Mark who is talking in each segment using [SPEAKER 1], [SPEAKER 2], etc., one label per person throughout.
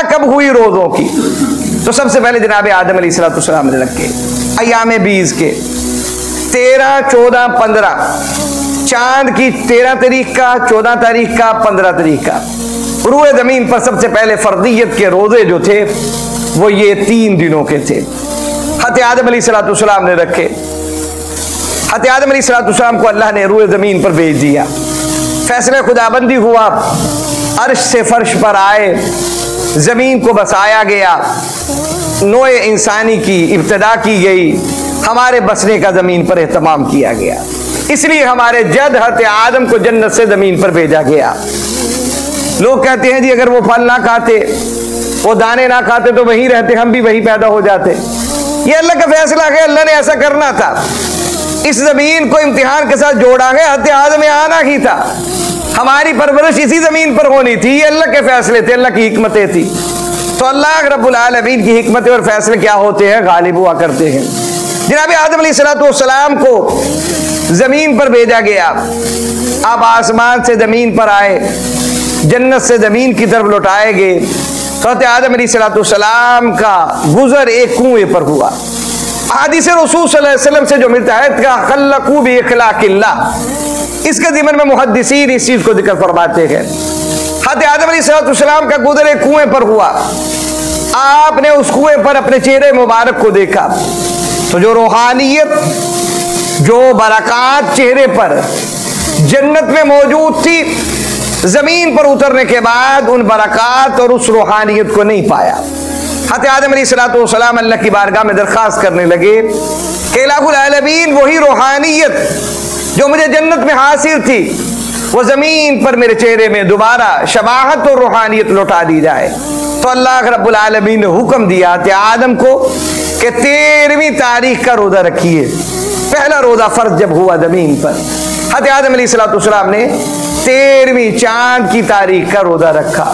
[SPEAKER 1] کب ہوئی روزوں کی؟ تو سب سے پہلے جناب آدم علیہ السلام نے رکھے ایام بیز کے 13، 14، 15، چاند کی 13 تاریخ کا، 14 تاریخ کا، 15 تاریخ کا روئے زمین پر سب سے پہلے فردیت کے روزے جو تھے وہ یہ 3 دنوں کے تھے۔ حضرت آدم علیہ السلام نے رکھے۔ حضرت آدم علیہ السلام کو اللہ نے روئے زمین پر بھیج دیا، فیصلہ خدابندی ہوا، عرش سے فرش پر آئے، زمین کو بسایا گیا، نوع انسانی کی ابتدا کی گئی، ہمارے بسنے کا زمین پر اہتمام کیا گیا۔ اس لیے ہمارے جد حضرت آدم کو جنت سے زمین پر بھیجا گیا۔ لوگ کہتے ہیں جی اگر وہ پھل نہ کھاتے، وہ دانے نہ کھاتے تو وہیں رہتے، ہم بھی وہیں پیدا ہو جاتے۔ یہ اللہ کا فیصلہ ہے، اللہ نے ایسا کرنا تھا۔ اس زمین کو امتحان کے ساتھ جوڑا گیا، حضرت آدم میں آنا ہی تھا، ہماری پرورش اسی زمین پر ہونی تھی۔ یہ اللہ کے فیصلے تھے، اللہ کی حکمتیں تھی۔ تو اللہ رب العالمین کی حکمتیں اور فیصلے کیا ہوتے ہیں؟ غالب ہوا کرتے ہیں۔ جناب آدم علیہ السلام کو زمین پر بھیجا گیا، آپ آسمان سے زمین پر آئے، جنت سے زمین کی طرف لوٹائے گئے۔ حضرت آدم علیہ السلام کا گزر ایک کنویں پر ہوا۔ حدیث رسول صلی اللہ علیہ وسلم سے جو ملتا ہے کہ خلقوا باخلاق اللہ، اس کے ضمن میں محدثین اس چیز کو ذکر فرماتے ہیں۔ حضرت آدم علیہ السلام کا گزر ایک کنویں پر ہوا، آپ نے اس کنویں پر اپنے چہرے مبارک کو دیکھا تو جو روحانیت، جو برکات چہرے پر جنت میں موجود تھی، زمین پر اترنے کے بعد ان برکات اور اس روحانیت کو نہیں پایا۔ حضرت آدم علیہ السلام اللہ کی بارگاہ میں درخواست کرنے لگے کہ الہ العالمین وہی روحانیت جو مجھے جنت میں حاصل تھی وہ زمین پر میرے چہرے میں دوبارہ شباہت اور روحانیت لوٹا دی جائے۔ تو اللہ رب العالمین نے حکم دیا حضرت آدم کو کہ 13ویں تاریخ کا روزہ رکھیے۔ پہلا روزہ فرض جب ہوا زمین پر، حضرت آدم علیہ السلام نے 13ویں چاند کی تاریخ کا روزہ رکھا،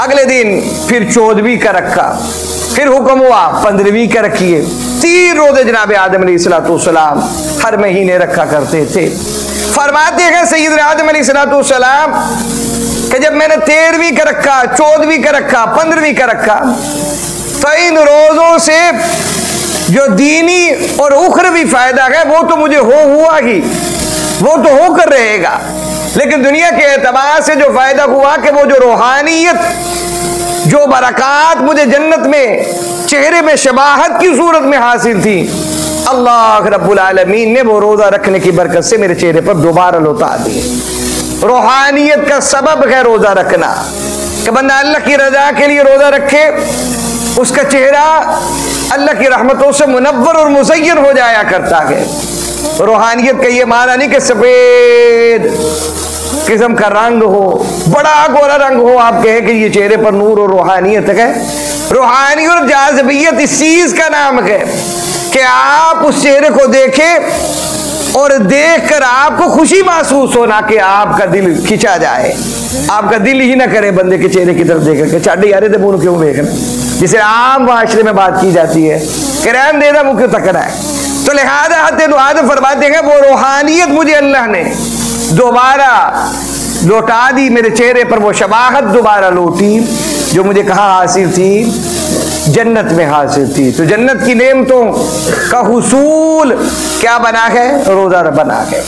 [SPEAKER 1] اگلے دن پھر 14ویں کا رکھا، پھر حکم ہوا 15ویں کا رکھیے۔ 3 روزے جناب آدم علیہ السلام ہر مہینے رکھا کرتے تھے۔ فرماتے ہیں سیدنا آدم علیہ السلام کہ جب میں نے 13ویں کا رکھا، 14ویں کا رکھا، 15ویں کا رکھا تو ان روزوں سے جو دینی اور اخروی فائدہ ہے وہ تو مجھے ہوا ہی، وہ تو ہو کر رہے گا، لیکن دنیا کے اعتبار سے جو فائدہ ہوا کہ وہ جو روحانیت، جو برکات مجھے جنت میں چہرے میں شباہت کی صورت میں حاصل تھی، اللہ رب العالمین نے وہ روزہ رکھنے کی برکت سے میرے چہرے پر دوبارہ لوٹا دی۔ روحانیت کا سبب ہے روزہ رکھنا، کہ بندہ اللہ کی رضا کے لیے روزہ رکھے، اس کا چہرہ اللہ کی رحمتوں سے منور اور مزین ہو جایا کرتا ہے۔ روحانیت کا یہ معنی نہیں کہ سفید قسم کا رنگ ہو، بڑا گورا رنگ ہو، آپ کہیں کہ یہ چہرے پر نور اور روحانیت ہے۔ روحانیت اور جاذبیت اس چیز کا نام ہے کہ آپ اس چہرے کو دیکھیں اور دیکھ کر آپ کو خوشی محسوس ہونا، کہ آپ کا دل کھینچا جائے، آپ کا دل ہی نہ کرے بندے کے چہرے کی طرف دیکھ کر چاڈی یارے دے منہ کیوں دیکھنا، جسے عام معاشرے میں بات کی جاتی ہے کہ رحم دے دا منہ کیوں تکنا ہے۔ تو لہذا حضرت آدم فرماتے ہیں وہ روحانیت مجھے اللہ نے دوبارہ لوٹا دی، میرے چہرے پر وہ شباہت دوبارہ لوٹی جو مجھے کہاں حاصل تھی؟ جنت میں حاصل تھی۔ تو جنت کی نعمتوں کا حصول کیا بنا ہے؟ روزہ بنا ہے۔